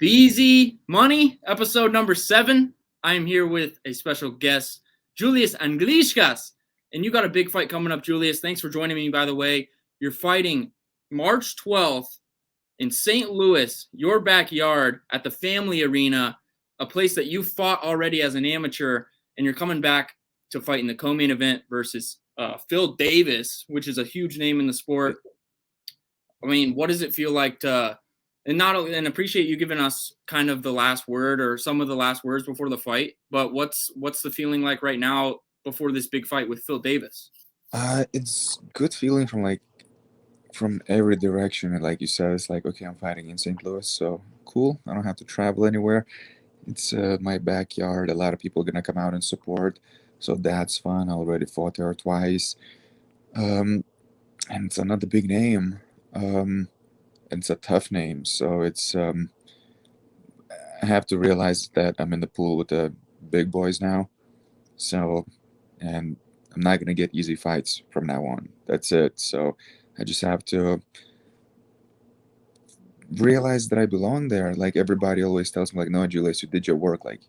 Beezy Money, episode number 7. I am here with a special guest, Julius Anglickas. And you got a big fight coming up, Julius. Thanks for joining me, by the way. You're fighting March 12th in St. Louis, your backyard, at the Family Arena, a place that you fought already as an amateur, and you're coming back to fight in the co-main event versus Phil Davis, which is a huge name in the sport. I mean, what does it feel like to and appreciate you giving us kind of the last word or some of the last words before the fight, but what's the feeling like right now before this big fight with Phil Davis? It's good feeling from every direction. And like you said, it's like, okay, I'm fighting in St. Louis, so cool. I don't have to travel anywhere. It's my backyard. A lot of people are gonna come out and support, so that's fun. I already fought there twice, um, and it's another big name. Um, it's a tough name, so I have to realize that I'm in the pool with the big boys now. So, and I'm not gonna get easy fights from now on. That's it. So I just have to realize that I belong there. Like everybody always tells me, like, no, Julius, you did your work. Like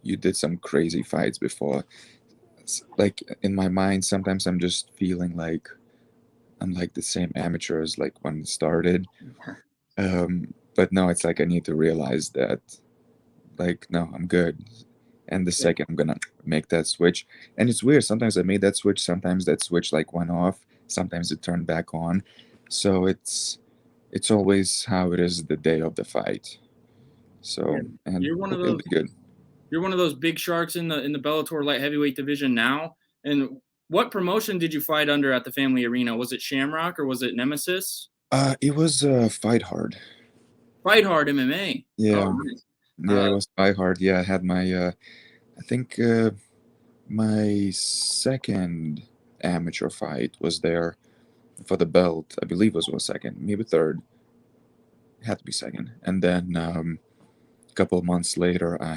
you did some crazy fights before. Like in my mind, sometimes I'm just feeling like I'm like the same amateur as like when it started. But no, it's like I need to realize that, like, no, I'm good. And the second I'm gonna make that switch, and it's weird. Sometimes I made that switch. Sometimes that switch like went off. Sometimes it turned back on. So it's always how it is the day of the fight. Yeah. So and You're one of it'll those be good. you're one of those big sharks in the Bellator light heavyweight division now. And what promotion did you fight under at the Family Arena? Was it Shamrock or was it Nemesis? It was fight hard. Fight Hard MMA. Oh, Yeah, nice. yeah, it Uh, was fight hard. Yeah, I had my I think my second amateur fight was there for the belt. I believe it was second, maybe third. It had to be second, and then a couple of months later, I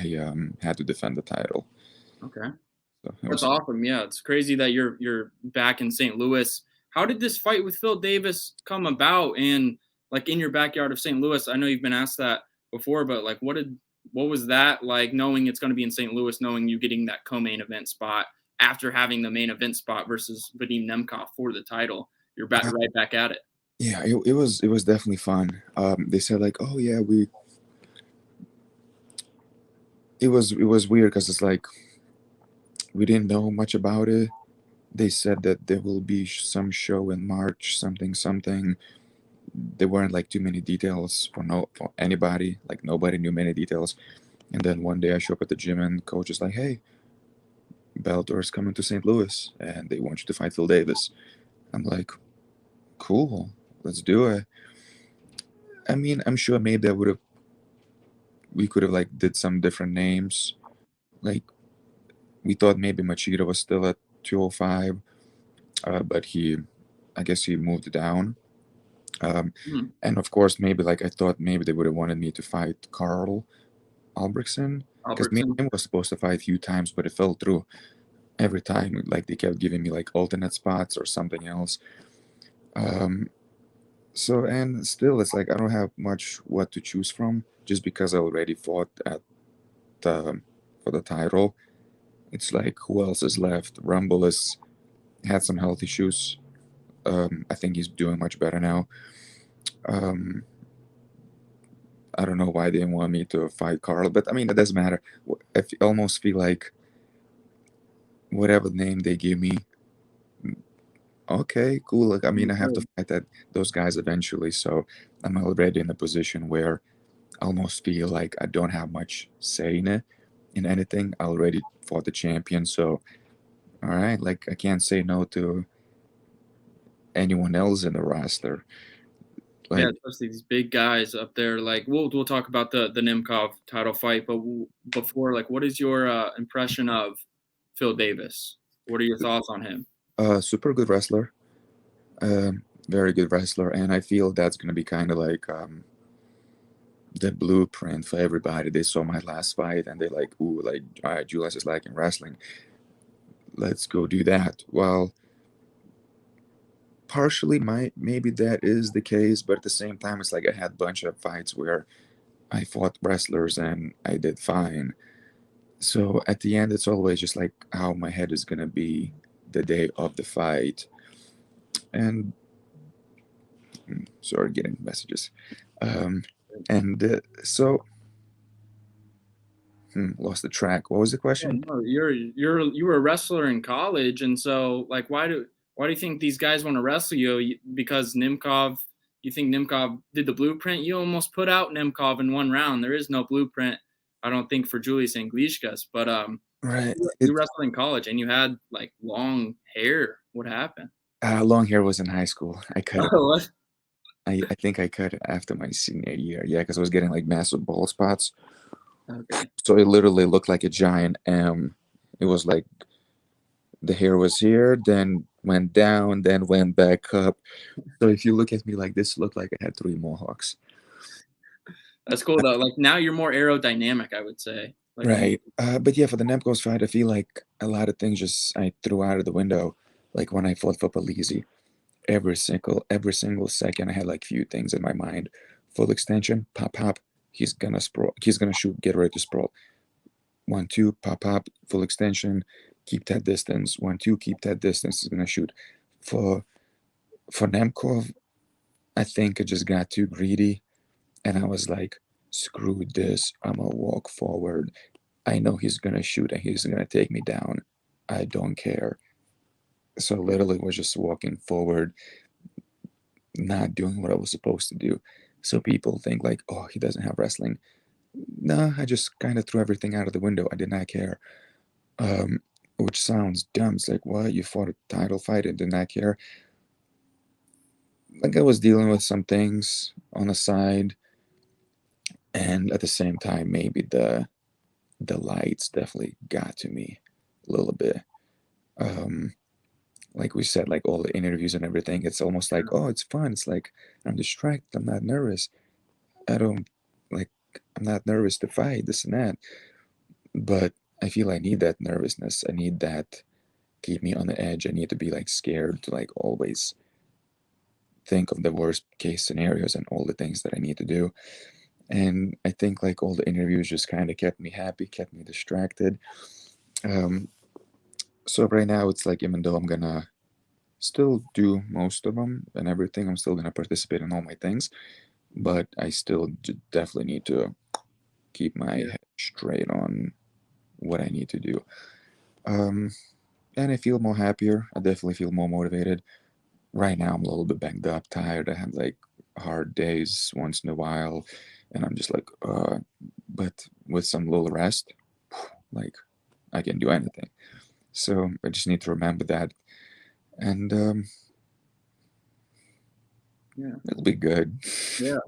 had to defend the title. okay. So it That's was awesome. Yeah, it's crazy that you're back in St. Louis. How did this fight with Phil Davis come about? And like in your backyard of St. Louis, I know you've been asked that before, but like what was that like knowing it's going to be in St. Louis, knowing you getting that co-main event spot after having the main event spot versus Vadim Nemkov for the title? You're back uh, right back at it. yeah, it was definitely fun. They said like, oh yeah, we it was weird because it's like we didn't know much about it. They said that there will be some show in March, something something. There weren't like too many details for anybody. Like nobody knew many details. And then one day I show up at the gym and coach is like, hey, Bellator is coming to St. Louis and they want you to fight Phil Davis. I'm like, cool, let's do it. I mean, I'm sure maybe we could have like did some different names. Like we thought maybe Machida was still at 205, but I guess he moved down. Um, Hmm. and of course, maybe like I thought maybe they would have wanted me to fight Carl Albrechtsen because me Albertson. and him was supposed to fight a few times, but it fell through every time. Like they kept giving me like alternate spots or something else. Um, so and still, it's like I don't have much what to choose from just because I already fought at the for the title. It's like who else is left? Rumble has had some health issues. I think he's doing much better now. Um, I don't know why they didn't want me to fight Carl, but I mean it doesn't matter. Almost feel like whatever name they give me, okay, cool. Like I mean, I have to fight those guys eventually, so I'm already in a position where I almost feel like I don't have much say in anything. I already fought the champion, so all right, like I can't say no to anyone else in the roster. Yeah, Like, especially these big guys up there. Like we'll talk about the Nemkov title fight, but before, like, what is your impression of Phil Davis? What are your thoughts on him? super good wrestler, very good wrestler, and I feel that's gonna be kind of like the blueprint for everybody. They saw my last fight and they like, ooh, like, all right, Julius is like in wrestling. Let's go do that. Well, partially, maybe that is the case, but at the same time, it's like I had a bunch of fights where I fought wrestlers and I did fine. So at the end, it's always just like how my head is gonna be the day of the fight. And sorry, getting messages. Um, and so lost the track. What was the Yeah, question? no, you were a wrestler in college, and so like why do you think these guys want to wrestle you? Because Nemkov, you think Nemkov did the blueprint? You almost put out Nemkov in one round. There is no blueprint, I don't think, for Julius Anglickas. But Right. you wrestled in college and you had like long hair. What happened? Long hair was in high school. I cut it. Oh, what? I think I cut it after my senior year. Yeah, because I was getting like massive bald spots. Okay. So it literally looked like a giant M. It was like the hair was here, then went down, then went back up. So if you look at me like this, it looked like I had three mohawks. That's cool though. Like now you're more aerodynamic, I would say. Like when Right. But yeah, for the Nemco's fight, I feel like a lot of things just I threw out of the window. Like when I fought for Beezy, every single second I had like few things in my mind. Full extension, pop pop, he's gonna sprawl, he's gonna shoot, get ready to sprawl. 1-2, pop pop, full extension, keep that distance. 1-2, keep that distance, he's gonna shoot. For for Nemkov, I think I just got too greedy and I was like, screw this, I'm gonna walk forward. I know he's gonna shoot and he's gonna take me down. I don't care. So literally was just walking forward, not doing what I was supposed to do. So people think like, oh, he doesn't have wrestling. No, I just kind of threw everything out of the window. I did not care. Which sounds dumb. It's like, what? You fought a title fight and did not care? Like I was dealing with some things on the side, and at the same time, maybe the lights definitely got to me a little bit. Um, like we said, like all the interviews and everything, it's almost like, oh, it's fun. It's like I'm distracted. I'm not nervous. I don't like. I'm not nervous to fight this and that. But I feel I need that nervousness. I need that keep me on the edge. I need to be like scared to like always think of the worst case scenarios and all the things that I need to do. And I think like all the interviews just kind of kept me happy, kept me distracted. Um, so right now it's like even though I'm gonna still do most of them and everything, I'm still gonna participate in all my things, but I still definitely need to keep my yeah. head straight on what I need to do. Um, and I feel more happier. I definitely feel more motivated. Right now, I'm a little bit banged up, tired. I had like hard days once in a while, and I'm just like, but with some little rest, like I can do anything. So I just need to remember that, and Yeah. it'll be good. Yeah.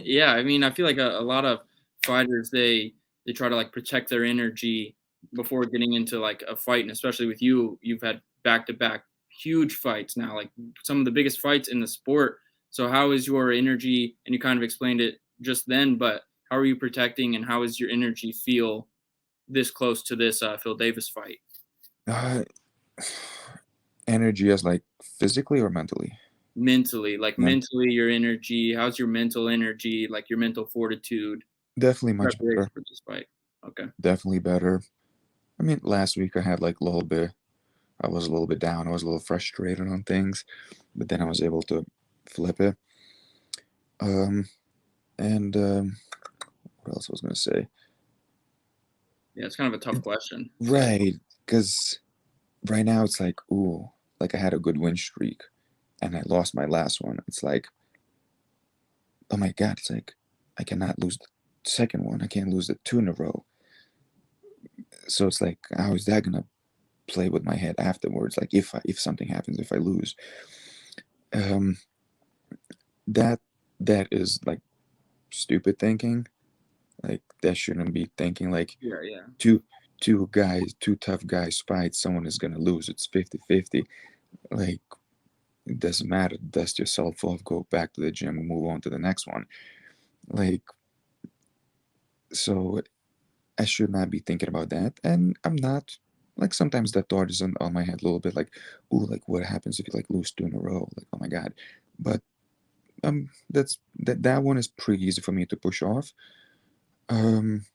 Yeah, I mean, I feel like a lot of fighters, they try to, like, protect their energy before getting into, like, a fight, and especially with you, you've had back-to-back huge fights now, like, some of the biggest fights in the sport. So how is your energy, and you kind of explained it just then, but how are you protecting and how is your energy feel this close to this, Phil Davis fight? Uh, energy as like physically or mentally? Mentally, like, Men- mentally, your energy, how's your mental energy, like, your mental fortitude, Definitely much preparation better. for this fight? Okay. Definitely better. I mean, last week I had like a little bit. I was a little bit down. I was a little frustrated on things, but then I was able to flip it. Um, and what else I was gonna say? Yeah, it's kind of a tough question. So, Right, because right now it's like, ooh, like I had a good win streak, and I lost my last one. It's like, oh my god, it's like I cannot lose the second one. I can't lose the two in a row. So it's like, how is that gonna play with my head afterwards? Like if something happens, if I lose, um, that that is like stupid thinking. Like that shouldn't be thinking like yeah, yeah. two two tough guys fight, someone is gonna lose. It's 50-50. Like it doesn't matter. Dust yourself off, go back to the gym, and move on to the next one. Like so I should not be thinking about that. And I'm not. Like sometimes that thought is on my head a little bit like, ooh, like what happens if you like lose two in a row? Like, oh my god. But that one is pretty easy for me to push off. Um,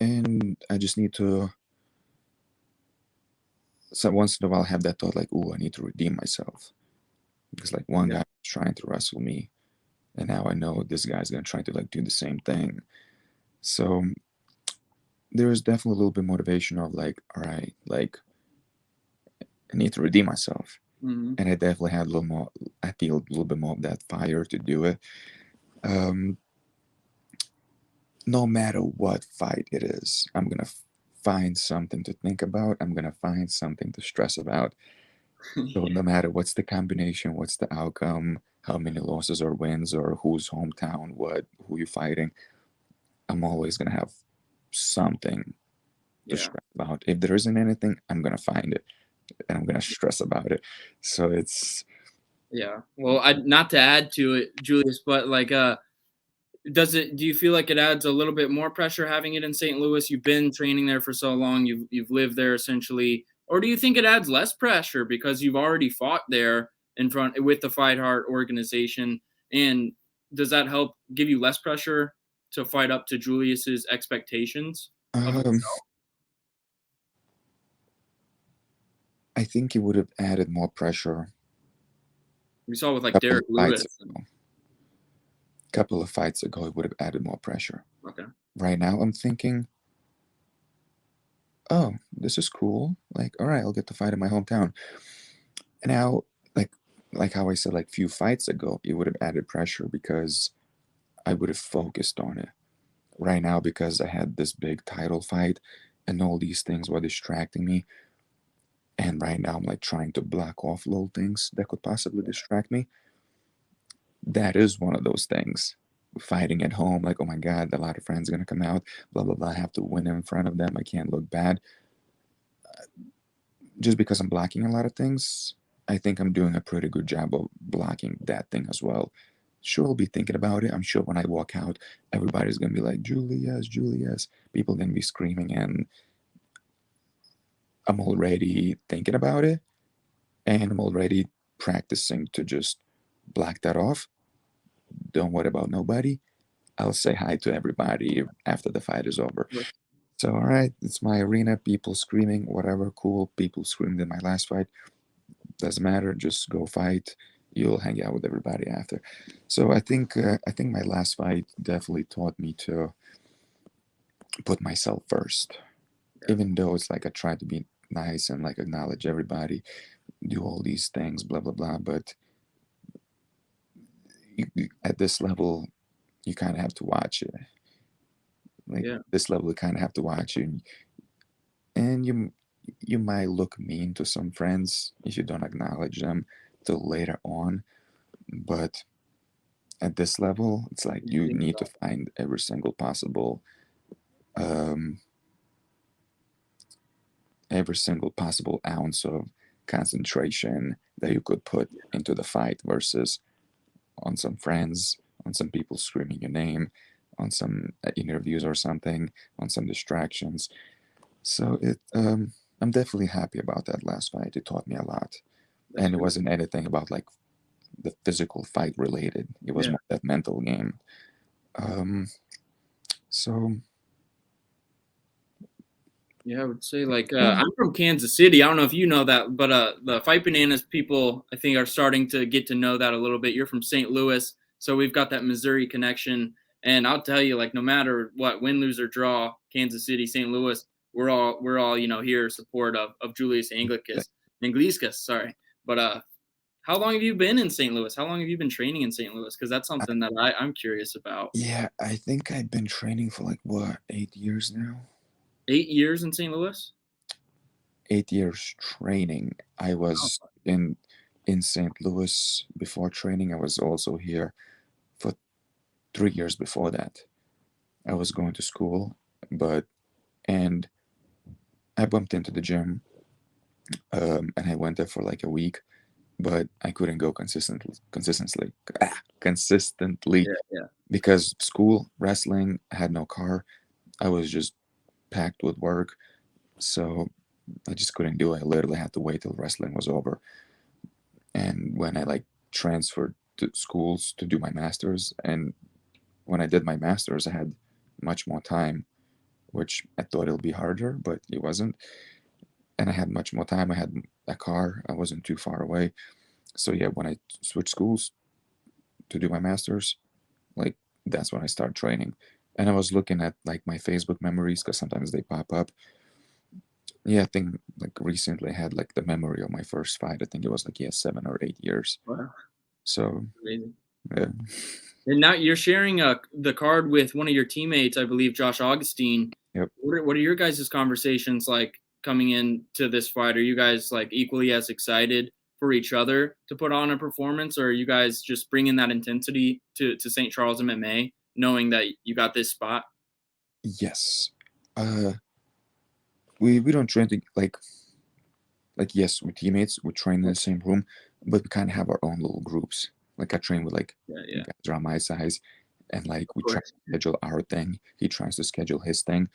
and I just need to. So once in a while, have that thought like, "Ooh, I need to redeem myself," because like one Yeah. guy was trying to wrestle me, and now I know this guy's gonna try to like do the same thing. So there is definitely a little bit motivation of like, all right, like I need to redeem myself, Hmm. and I definitely had a little more. I feel a little bit more of that fire to do it. Um, no matter what fight it is, I'm gonna find something to think about. I'm gonna find something to stress about. So no matter what's the combination, what's the outcome, how many losses or wins, or whose hometown, who you're fighting, I'm always gonna have something to Yeah. stress about. If there isn't anything, I'm gonna find it and I'm gonna stress about it. So it's Yeah. Well, I not to add to it, Julius, but like do you feel like it adds a little bit more pressure having it in St. Louis? You've been training there for so long, you've lived there essentially. Or do you think it adds less pressure because you've already fought there in front with the Fight Heart organization? And does that help give you less pressure to fight up to Julius's expectations of um, himself? I think it would have added more pressure We saw with a like couple of Derek fights Lewis. ago. Couple of fights ago, it would have added more pressure. Okay. Right now, I'm thinking, oh, this is cool. Like, all right, I'll get to fight in my hometown. And now, like, like how I said, like few fights ago, it would have added pressure because I would have focused on it. Right now, because I had this big title fight, and all these things were distracting me. And right now, I'm like trying to block off little things that could possibly distract me. That is one of those things. Fighting at home, like, oh my God, a lot of friends are gonna come out, blah blah blah. I have to win in front of them. I can't look bad. Just because I'm blocking a lot of things, I think I'm doing a pretty good job of blocking that thing as well. Sure, I'll be thinking about it. I'm sure when I walk out, everybody's gonna be like, Julius, Julius. People gonna be screaming, and I'm already thinking about it, and I'm already practicing to just block that off. Don't worry about nobody. I'll say hi to everybody after the fight is over. So, all right, it's my arena. People screaming, whatever, cool. People screamed in my last fight. Doesn't matter. Just go fight. You'll hang out with everybody after. So I think my last fight definitely taught me to put myself first. Yeah. Even though it's like I try to be nice and like acknowledge everybody, do all these things, blah blah blah. But at this level, you kind of have to watch it. Like Yeah. this level, you kind of have to watch it, and you might look mean to some friends if you don't acknowledge them till later on. But at this level, it's like You you think need to about find um, every single possible ounce of concentration that you could put into the fight versus on some friends, on some people screaming your name, on some interviews or something, on some distractions. So I'm definitely happy about that last fight. It taught me a lot, that's and it good. wasn't anything about like the physical fight related. It was Yeah. more that mental game. Um, so Yeah, I would say like yeah, I'm from Kansas City. I don't know if you know that, but the Fight Bananas people I think are starting to get to know that a little bit. You're from St. Louis, so we've got that Missouri connection. And I'll tell you, like no matter what, win, lose or draw, Kansas City, St. Louis, we're all here support of Julius Anglickas, sorry. But how long have you been in St. Louis? How long have you been training in St. Louis? Because that's I, something that I'm curious about. yeah, I think I've been training for like what 8 years now. 8 years in St. Louis? 8 years training. I was Oh, in St. Louis before training. I was also here for 3 years before that. I was going to school, but and I bumped into the gym, and I went there for like a week, but I couldn't go consistently yeah, yeah. because school, wrestling, I had no car. I was just packed with work, so I just couldn't do it. I literally had to wait till wrestling was over. And when I like transferred to schools to do my masters, and when I did my masters, I had much more time, which I thought it'll be harder, but it wasn't. And I had much more time. I had a car. I wasn't too far away. So yeah, when I switched schools to do my master's, like that's when I started training. And I was looking at like my Facebook memories because sometimes they pop up. Yeah, I think like recently I had like the memory of my first fight. I think it was like 7 or 8 years. Wow, So amazing. yeah, And now you're sharing the card with one of your teammates, I believe, Josh Augustine. yep. What are your guys' conversations like coming into this fight? Are you guys like equally as excited for each other to put on a performance, or are you guys just bringing that intensity to St. Charles MMA, knowing that you got this spot? Yes. Uh, we don't train to like yes, we're teammates. We train in the same room, but we kind of have our own little groups. Like I train with like Yeah, yeah, guys around my size, and like of we try to course. schedule our thing. He tries to schedule his thing,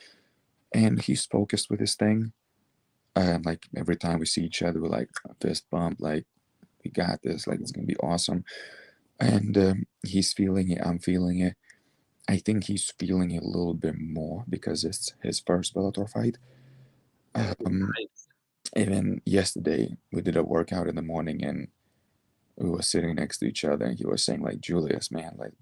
and he's focused with his thing. And like every time we see each other, we're like fist bump, like we got this, like it's gonna be awesome. And he's feeling it. I'm feeling it. I think he's feeling it a little bit more because it's his first Bellator fight. Um, Nice. Even yesterday, we did a workout in the morning, and we were sitting next to each other, and he was saying like, Julius, man, like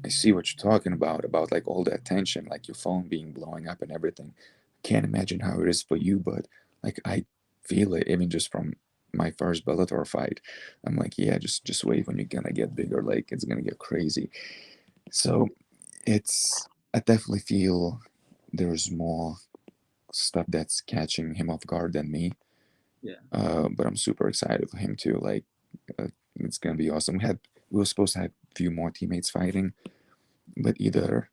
I see what you're talking about like all the attention, like your phone being blowing up and everything. Can't imagine how it is for you, but like I feel it even just from my first Bellator fight. I'm like, yeah, just wait when you're gonna get bigger, like it's gonna get crazy. So it's I definitely feel there's more stuff that's catching him off guard than me. Yeah. But I'm super excited for him too. Like it's gonna be awesome. We were supposed to have a few more teammates fighting, but either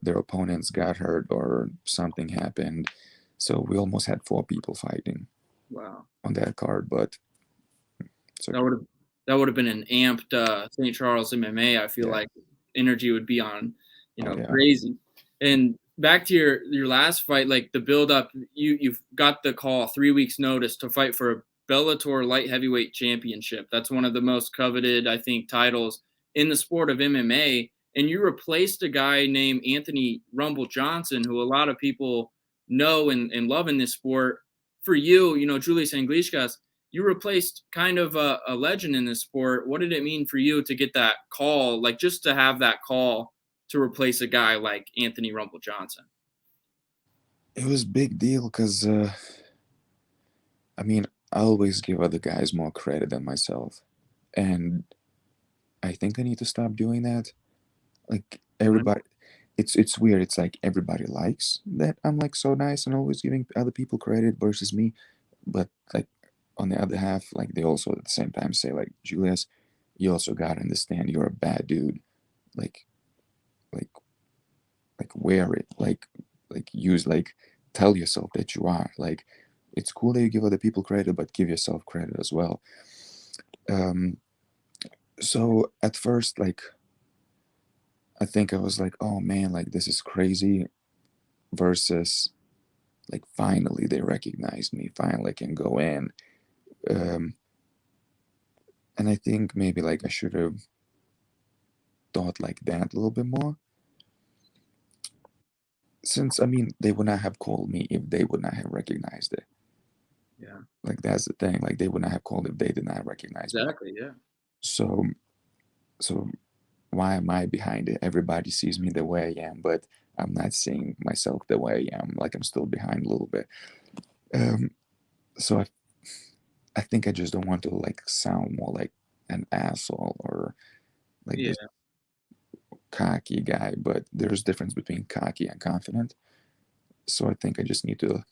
their opponents got hurt or something happened. So we almost had 4 people fighting Wow. on that card, but it's That okay. would have that would have been an amped St. Charles MMA. I feel Yeah. like energy would be on, Oh yeah. crazy. And back to your last fight, like the build up, you've got the call 3 weeks notice to fight for a Bellator light heavyweight championship. That's one of the most coveted, I think, titles in the sport of MMA. And you replaced a guy named Anthony Rumble Johnson, who a lot of people know and love in this sport. For you, Julius Anglickas, you replaced kind of a legend in this sport. What did it mean for you to get that call, like just to have that call to replace a guy like Anthony Rumble Johnson? It was big deal because I mean I always give other guys more credit than myself, and I think I need to stop doing that. Like everybody, it's weird. It's like everybody likes that I'm like so nice and always giving other people credit versus me, but like on the other half, like they also at the same time say like, Julius, you also gotta understand you're a bad dude. Like like wear it. Like use like tell yourself that you are. Like it's cool that you give other people credit, but give yourself credit as well. Um so at first like I think I was like, oh man, like this is crazy versus like finally they recognized me, finally I can go in. Um and I think maybe like I should have thought like that a little bit more. Since I mean they would not have called me if they would not have recognized it. Yeah, Like that's the thing. Like they would not have called if they did not recognize me. exactly. Yeah, So so why am I behind it? Everybody sees me the way I am, but I'm not seeing myself the way I am. Like I'm still behind a little bit. Um, so I think I just don't want to like sound more like an asshole or like yeah, this cocky guy, but there's difference between cocky and confident. So I think I just need to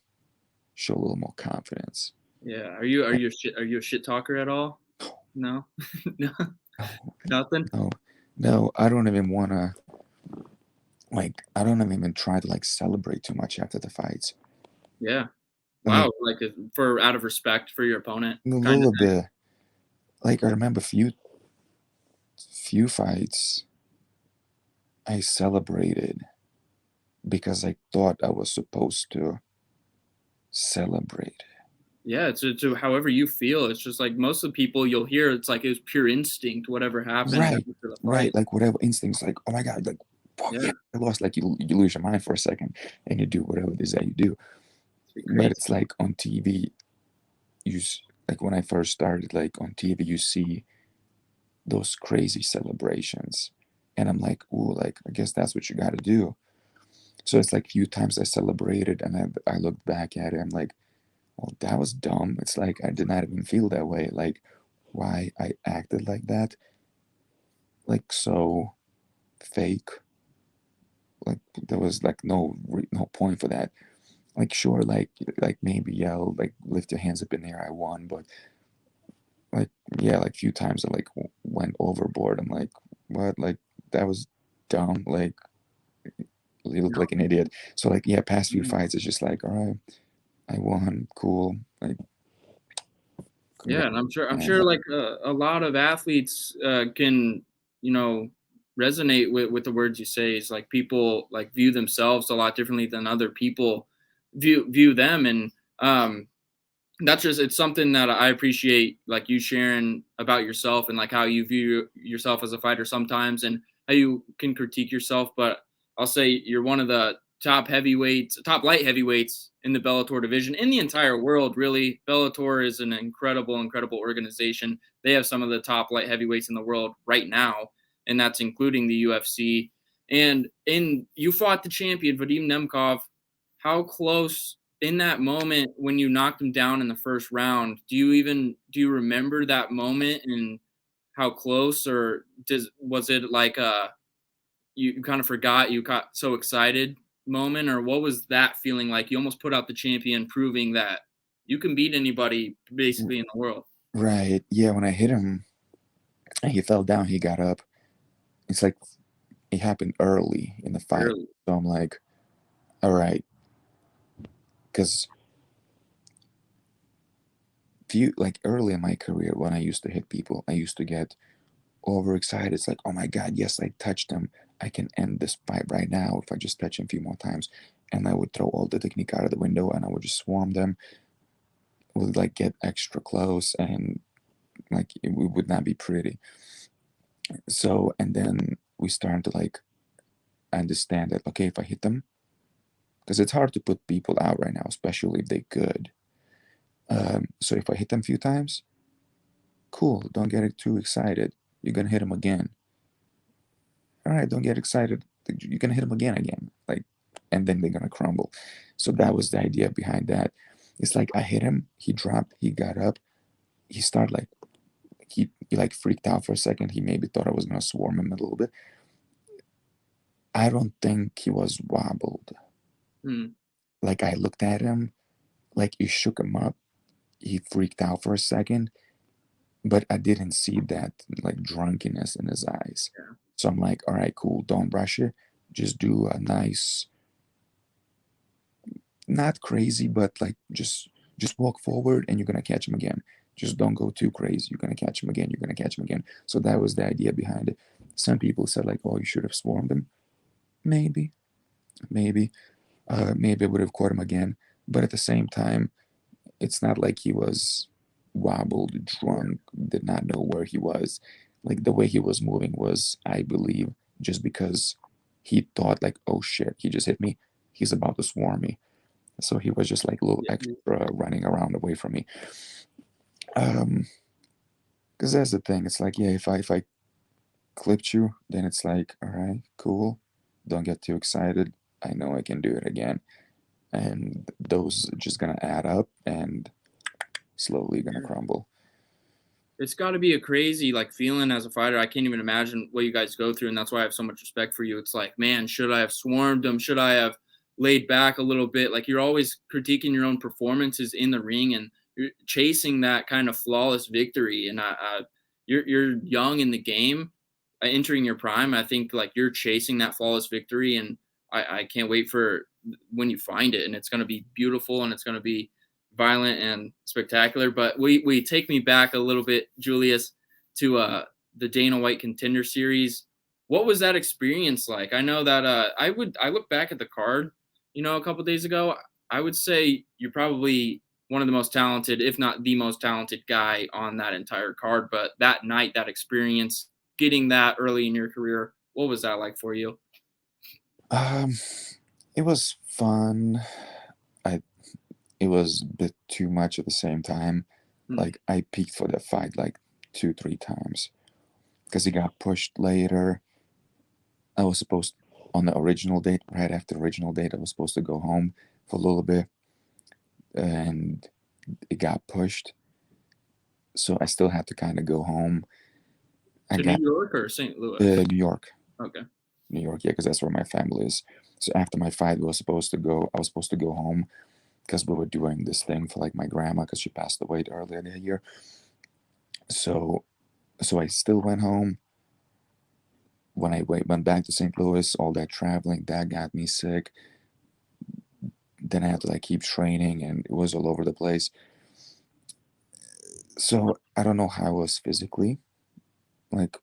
show a little more confidence. yeah. Are you a shit talker at all? No, no, No, nothing. no, no, I don't even wanna like I don't even try to like celebrate too much after the fights. Yeah. Like Wow. Like for out of respect for your opponent, a kind of little thing. bit. Like I remember few fights I celebrated because I thought I was supposed to celebrate. Yeah, to however you feel. It's just like most of the people you'll hear, it's like it was pure instinct, whatever happened Right, after the right. fight. Like whatever instincts, like, oh my God, like oh, Yeah. yeah, I lost. Like you lose your mind for a second and you do whatever it is that you do. It's But crazy. it's like on TV, like when I first started, like on TV, you see those crazy celebrations, and I'm like, ooh, like I guess that's what you got to do. So it's like a few times I celebrated, and I looked back at it, I'm like, well, that was dumb. It's like I did not even feel that way. Like why I acted like that, like so fake. Like there was like no point for that. Like sure, like maybe yell, like lift your hands up in the air, I won, but like yeah, like a few times I like went overboard. I'm like, what? Like that was dumb. Like you look like an idiot. So like yeah, past few Yeah. fights it's just like all right, I won, cool. Like Yeah, congrats, and I'm sure man. like a lot of athletes can, you know, resonate with the words you say. Is like people like view themselves a lot differently than other people view them, and um that's just it's something that I appreciate, like you sharing about yourself and like how you view yourself as a fighter sometimes, and how you can critique yourself. But I'll say you're one of the top light heavyweights in the Bellator division in the entire world. Really, Bellator is an incredible organization. They have some of the top light heavyweights in the world right now, and that's including the UFC. And you fought the champion Vadim Nemkov. How close in that moment when you knocked him down in the first round, do you remember that moment and how close, or was it like you kind of forgot, you got so excited moment, or what was that feeling like? You almost put out the champion, proving that you can beat anybody basically in the world. Right. Yeah, when I hit him and he fell down, he got up. It's like it happened early in the fight. Early. So I'm like, all right, because few like early in my career when I used to hit people, I used to get overexcited. It's like, oh my god, yes, I touched him. I can end this fight right now if I just touch him a few more times. And I would throw all the technique out of the window and I would just swarm them, would like get extra close and like it would not be pretty. So and then we started to like understand that okay, if I hit them, because it's hard to put people out right now, especially if they're good. So if I hit them a few times, cool, don't get too excited. You're gonna hit them again. All right, don't get excited. You're gonna hit them again, like, and then they're gonna crumble. So that was the idea behind that. It's like I hit him, he dropped, he got up, he started like he like freaked out for a second. He maybe thought I was gonna swarm him a little bit. I don't think he was wobbled. Hmm. Like I looked at him, like it shook him up. He freaked out for a second, but I didn't see that like drunkenness in his eyes. Yeah. So I'm like, all right, cool, don't rush it. Just do a nice, not crazy, but like just walk forward and you're gonna catch him again. Just don't go too crazy. You're gonna catch him again. You're gonna catch him again. So that was the idea behind it. Some people said like, oh, you should have swarmed him. Maybe, maybe, maybe I would have caught him again. But at the same time, it's not like he was wobbled, drunk, did not know where he was. Like the way he was moving was, I believe, just because he thought like, oh shit, he just hit me. He's about to swarm me. So he was just like a little Yeah. extra running around away from me. Um, because that's the thing. It's like, yeah, if I clipped you, then it's like, all right, cool. Don't get too excited. I know I can do it again. And those are just gonna add up and slowly gonna crumble. It's got to be a crazy like feeling as a fighter. I can't even imagine what you guys go through, and that's why I have so much respect for you. It's like, man, should I have swarmed him? Should I have laid back a little bit? Like you're always critiquing your own performances in the ring, and you're chasing that kind of flawless victory. And you're young in the game, entering your prime. I think like you're chasing that flawless victory, and I can't wait for when you find it, and it's going to be beautiful, and it's going to be violent and spectacular. But we take me back a little bit, Julius, to the Dana White Contender Series. What was that experience like? I know that I look back at the card, a couple days ago. I would say you're probably one of the most talented, if not the most talented guy on that entire card. But that night, that experience, getting that early in your career, what was that like for you? Um, it was fun. I It was a bit too much at the same time. Hmm. Like I peaked for the fight like 2, 3 times because he got pushed later. I was supposed on the original date, right after the original date, I was supposed to go home for a little bit, and it got pushed. So I still had to kind of go home. I To New got York or St. Louis? New York, Okay. New York, yeah, because that's where my family is. So after my fight, I was supposed to go home because we were doing this thing for like my grandma because she passed away earlier that year. So I still went home. When I went back to St. Louis, all that traveling that got me sick. Then I had to like keep training, and it was all over the place. So I don't know how I was physically. Like,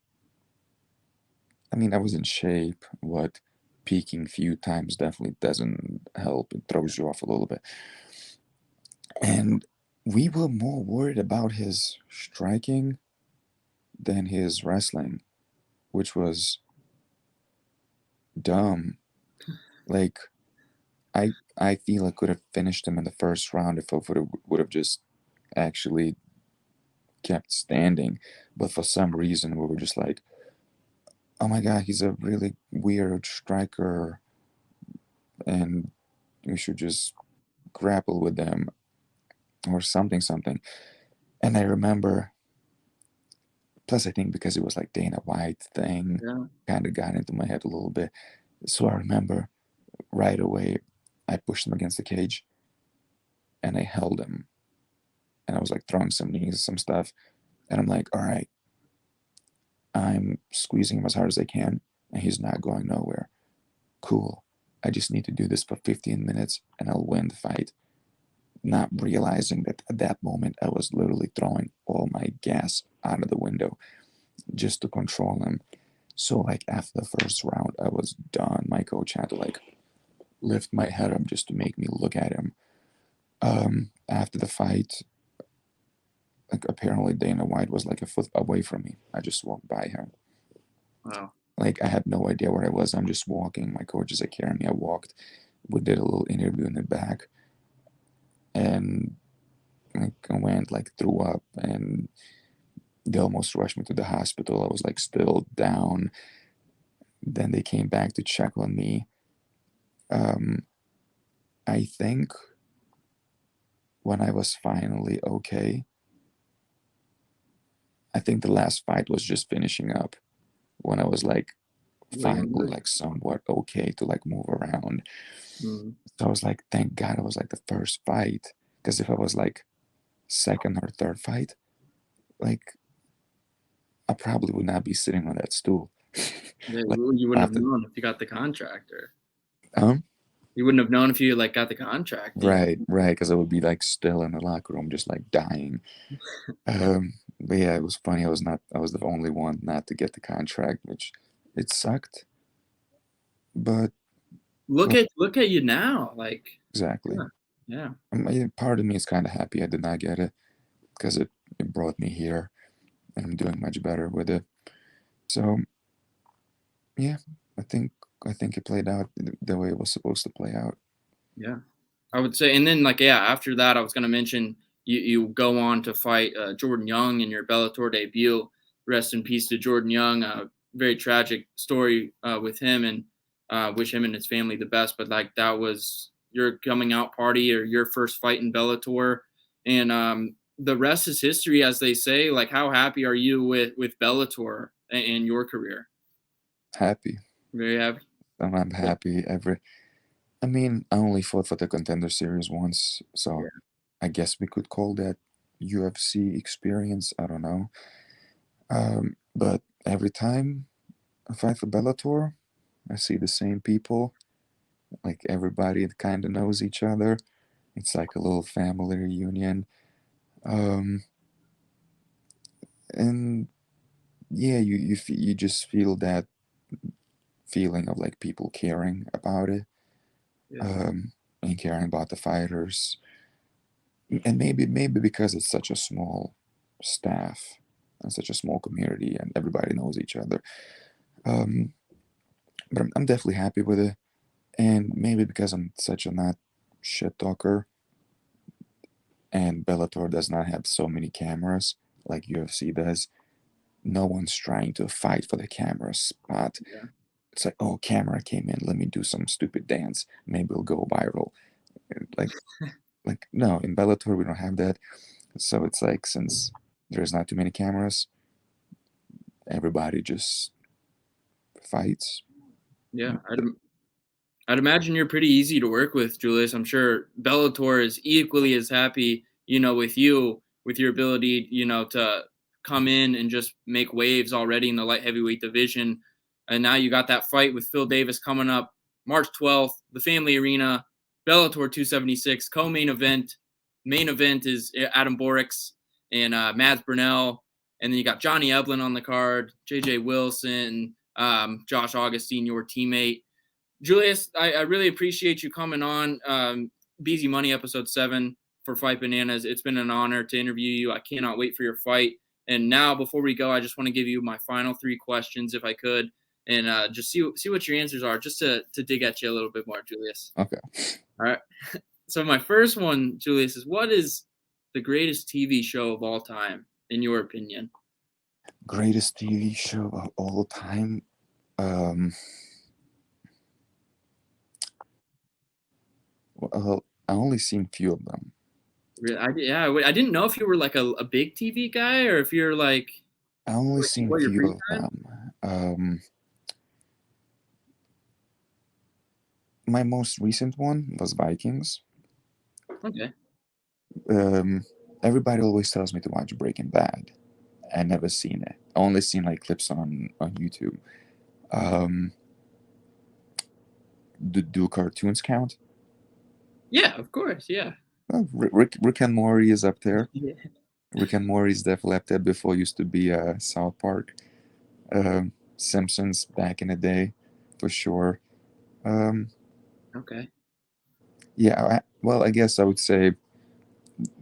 I mean, I was in shape. What peaking few times definitely doesn't help. It throws you off a little bit. And we were more worried about his striking than his wrestling, which was dumb. Like, I feel I could have finished him in the first round if I would have just actually kept standing. But for some reason, we were just like, oh my god, he's a really weird striker, and we should just grapple with them or something. And I remember, plus I think because it was like Dana White thing, Yeah. kind of got into my head a little bit. So I remember right away, I pushed him against the cage and I held him, and I was like throwing some knees, some stuff, and I'm like, all right, I'm squeezing him as hard as I can, and he's not going nowhere. Cool. I just need to do this for 15 minutes and I'll win the fight. Not realizing that at that moment I was literally throwing all my gas out of the window just to control him. So like after the first round, I was done. My coach had to like lift my head up just to make me look at him. After the fight, like apparently Dana White was like a foot away from me. I just walked by him. Wow. Like I had no idea where I was. I'm just walking. My coach is like carrying me. I walked. We did a little interview in the back, and like I went like threw up, and they almost rushed me to the hospital. I was like still down. Then they came back to check on me. Um, I think when I was finally okay, I think the last fight was just finishing up when I was like Like, finally like somewhat okay to like move around. mm, So I was like, thank God it was like the first fight. Because if I was like second or third fight, like I probably would not be sitting on that stool. yeah, Like you wouldn't have after, known if you got the contract, or um, you wouldn't have known if you like got the contract. right, because I would be like still in the locker room, just like dying. But yeah, it was funny. I was the only one not to get the contract, which it sucked. But Look well, at you now. Like, exactly. yeah, yeah, Part of me is kind of happy I did not get it because it brought me here, and I'm doing much better with it. So yeah, I think I think it played out the way it was supposed to play out. yeah. I would say, and then like yeah, after that, I was gonna mention you go on to fight Jordan Young in your Bellator debut. Rest in peace to Jordan Young. Very tragic story with him, and wish him and his family the best. But like that was your coming out party or your first fight in Bellator, and the rest is history, as they say. Like, how happy are you with Bellator and your career? Happy. Very happy. I'm happy every. I mean, I only fought for the Contender Series once, so Yeah. I guess we could call that UFC experience. I don't know. But every time I fight for Bellator, I see the same people. Like everybody kind of knows each other. It's like a little family reunion. Um, and yeah, you just feel that feeling of like people caring about it, Yeah. um, and caring about the fighters. And maybe because it's such a small staff and such a small community, and everybody knows each other. Um, but I'm definitely happy with it. And maybe because I'm such a not shit talker, and Bellator does not have so many cameras like UFC does. No one's trying to fight for the camera spot. Yeah. It's like, oh, camera came in, let me do some stupid dance. Maybe it'll go viral. Like, no, in Bellator we don't have that. So it's like, since there's not too many cameras, everybody just fights. Yeah. I'd imagine you're pretty easy to work with, Julius. I'm sure Bellator is equally as happy, with you, with your ability, to come in and just make waves already in the light heavyweight division. And now you got that fight with Phil Davis coming up March 12th, the Family Arena, Bellator 276, co-main event. Main event is Adam Borix and Mads Burnell. And then you got Johnny Eblin on the card, JJ Wilson, Josh Augustine, your teammate. Julius, I really appreciate you coming on Beezy Money Ep.7 for Fight Bananas. It's been an honor to interview you. I cannot wait for your fight. And now, before we go, I just want to give you my final 3 questions, if I could, and just see what your answers are, just to dig at you a little bit more, Julius. Okay. All right. So my first one, Julius, is what is the greatest TV show of all time, in your opinion? Greatest TV show of all time? Well, I only seen few of them. I didn't know if you were like a big TV guy or if you're like I only seen what your few free of time. them. My most recent one was Vikings. Okay. Um, Everybody always tells me to watch Breaking Bad. I never seen it. I only seen like clips on YouTube. Um, do cartoons count? Yeah, of course. Yeah. Well, Rick and Morty is up there. Yeah. Rick and Morty is definitely up there. Before used to be South Park. Simpsons back in the day, for sure. Um, Okay. yeah, well, I guess I would say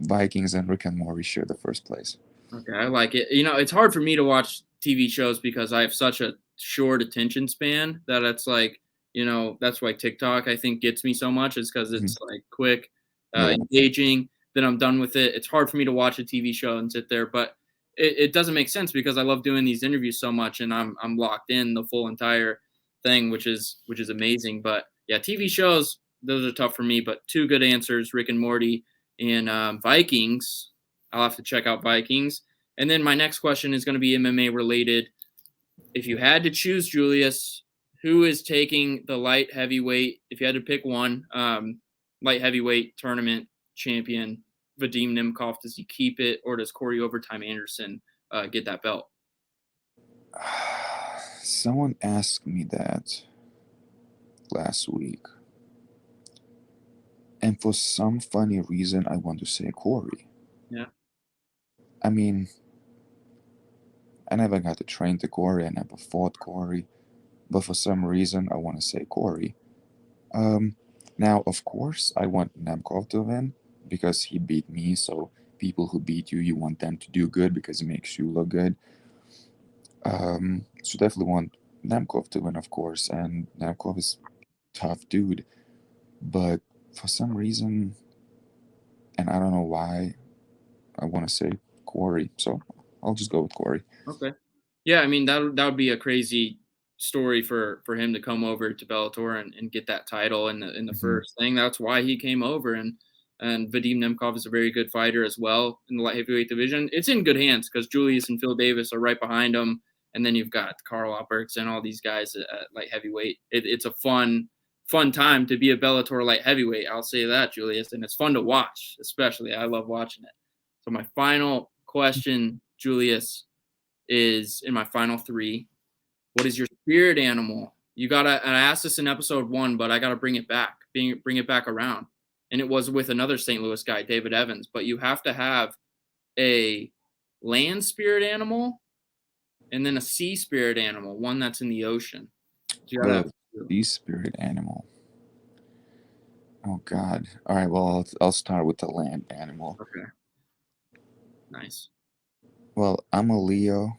Vikings and Rick and Morty share the first place. Okay. I like it. It's hard for me to watch TV shows because I have such a short attention span that it's like, that's why TikTok I think gets me so much is because Mhm. it's like quick, Yeah. engaging. Then I'm done with it. It's hard for me to watch a TV show and sit there, but it doesn't make sense because I love doing these interviews so much and I'm locked in the full entire thing, which is amazing. But yeah, TV shows, those are tough for me. But 2 good answers: Rick and Morty and Vikings. I'll have to check out Vikings. And then my next question is going to be MMA related. If you had to choose, Julius, who is taking the light heavyweight? If you had to pick one, light heavyweight tournament champion, Vadim Nemkov, does he keep it, or does Corey Overtime Anderson get that belt? Someone asked me that last week, and for some funny reason, I want to say Corey. Yeah. I mean, I never got to train to Corey, I never fought Corey, but for some reason, I want to say Corey. Um, Now, of course, I want Nemkov to win because he beat me, so people who beat you, you want them to do good because it makes you look good. So definitely want Nemkov to win, of course, and Nemkov is tough dude, but for some reason, and I don't know why, I want to say Corey, so I'll just go with Corey. Okay. Yeah, I mean that would be a crazy story for him to come over to Bellator and get that title in the Hmm. first thing. That's why he came over, and Vadim Nemkov is a very good fighter as well in the light heavyweight division. It's in good hands because Julius and Phil Davis are right behind him, and then you've got Carl Alberts and all these guys at light heavyweight. It's a fun time to be a Bellator light heavyweight. I'll say that, Julius, and it's fun to watch. Especially, I love watching it. So my final question, Julius, is in my final 3. What is your spirit animal? You gotta. And I asked this in episode 1, but I gotta bring it back. Bring it back around. And it was with another St. Louis guy, David Evans. But you have to have a land spirit animal and then a sea spirit animal, one that's in the ocean. So you gotta have Oh, 2. the spirit animal. Oh God. All right. Well, I'll start with the land animal. Okay. Nice. Well, I'm a Leo,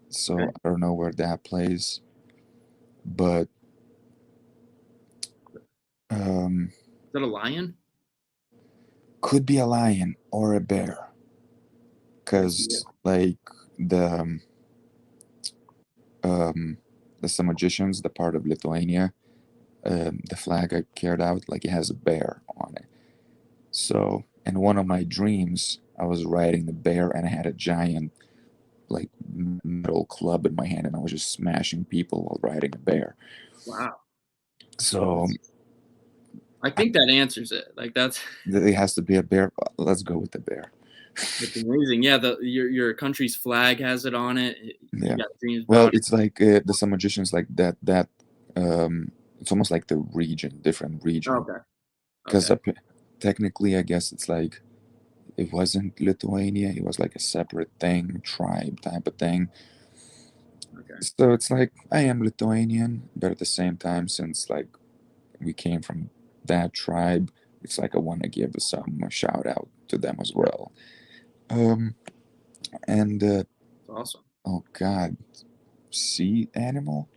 so Okay. I don't know where that plays, but Is that a lion? Could be a lion or a bear, Yeah. because like the um some magicians, the part of Lithuania, the flag I carried out, like it has a bear on it. So in one of my dreams, I was riding the bear and I had a giant like metal club in my hand and I was just smashing people while riding a bear. Wow. So I think that answers it. Like that's it has to be a bear. Let's go with the bear. It's amazing. Yeah, your country's flag has it on it. You Yeah. got dreams Well, about it. it's like the some magicians like that. It's almost like the region, different region. Okay. Because Okay. technically, I guess it's like it wasn't Lithuania. It was like a separate thing, tribe type of thing. Okay. So it's like I am Lithuanian, but at the same time, since like we came from that tribe, it's like I want to give some shout out to them as well. Um, and It's awesome. oh God, sea animal.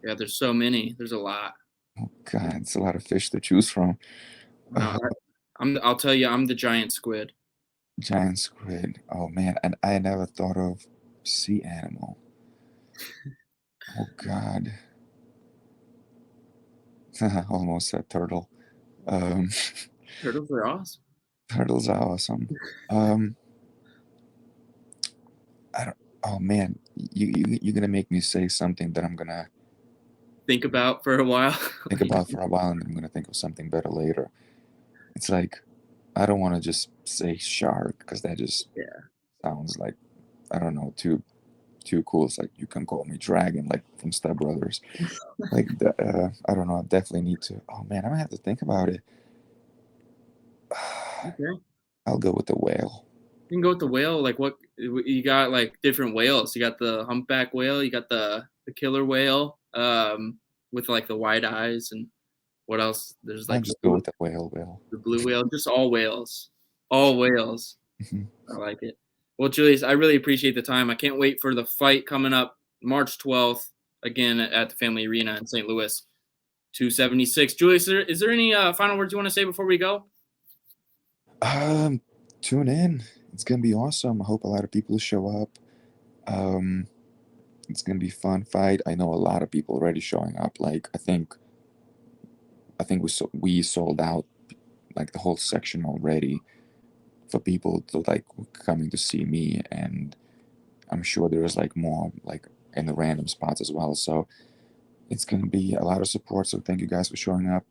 Yeah, there's so many. There's a lot. Oh God, it's a lot of fish to choose from. No, Uh, I'll tell you, I'm the giant squid. giant squid. Oh man, and I never thought of sea animal. Oh God, almost said turtle. Um, Turtles are awesome. turtles are awesome. Um, I don't. Oh man, you're gonna make me say something that I'm gonna Think about for a while. think about for a while, and I'm gonna think of something better later. It's like I don't want to just say shark because that just Yeah. sounds like I don't know too cool. It's like you can call me dragon, like from Step Brothers. Like I don't know. I definitely need to. Oh man, I'm gonna have to think about it. Okay. I'll go with the whale. You can go with the whale. Like what you got? Like different whales. You got the humpback whale. You got the killer whale. With like the wide eyes and what else? There's I'll like just go with the whale. Whale. the blue whale. Just all whales. All whales. Mhm. I like it. Well, Julius, I really appreciate the time. I can't wait for the fight coming up March 12th again at the Family Arena in St. Louis. 276. Julius, is there any final words you want to say before we go? Um, Tune in. It's gonna be awesome. I hope a lot of people show up. Um, it's gonna be fun fight. I know a lot of people already showing up. Like I think we sold out like the whole section already for people to like coming to see me, and I'm sure there's like more like in the random spots as well. So it's gonna be a lot of support. So thank you guys for showing up.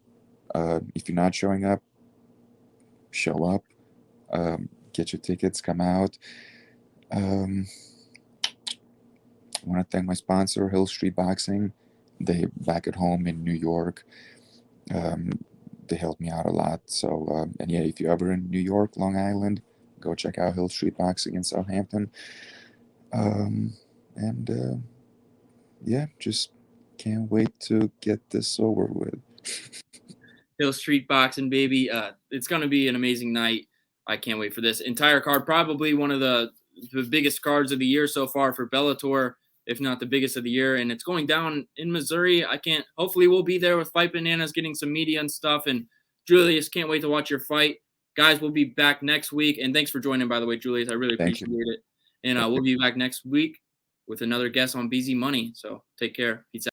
If you're not showing up, show up. Get your tickets. Come out. Um, I want to thank my sponsor, Hill Street Boxing. They back at home in New York. Um, they helped me out a lot. So and yeah, if you're ever in New York, Long Island, go check out Hill Street Boxing in Southampton. And yeah, just can't wait to get this over with. Hill Street Boxing, baby. It's going to be an amazing night. I can't wait for this entire card. Probably one of the biggest cards of the year so far for Bellator, if not the biggest of the year. And it's going down in Missouri. Hopefully, we'll be there with Fight Bananas, getting some media and stuff. And Julius, can't wait to watch your fight. Guys, we'll be back next week. And thanks for joining, by the way, Julius. I really Thank appreciate you. it. And we'll be back next week with another guest on Beezy Money. So take care. Peace out.